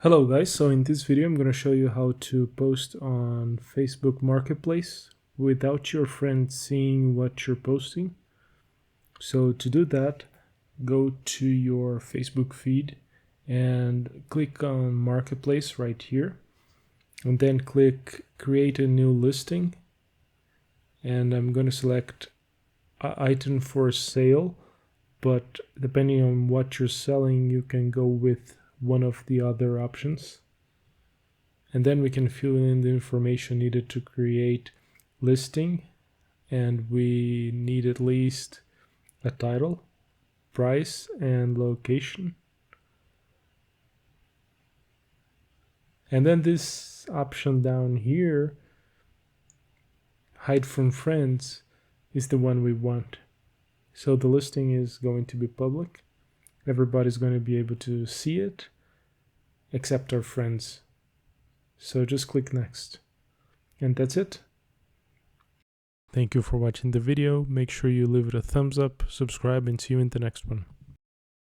Hello guys, so in this video I'm going to show you how to post on Facebook Marketplace without your friends seeing what you're posting. So to do that, go to your Facebook feed and click on Marketplace right here, and then click Create a New Listing, and I'm going to select Item for Sale, but depending on what you're selling you can go with one of the other options. And then we can fill in the information needed to create listing, and we need at least a title, price, and location. And then this option down here, hide from friends, is the one we want. So the listing is going to be public. Everybody's going to be able to see it except our friends. So just click next. And that's it. Thank you for watching the video. Make sure you leave it a thumbs up, subscribe, and see you in the next one.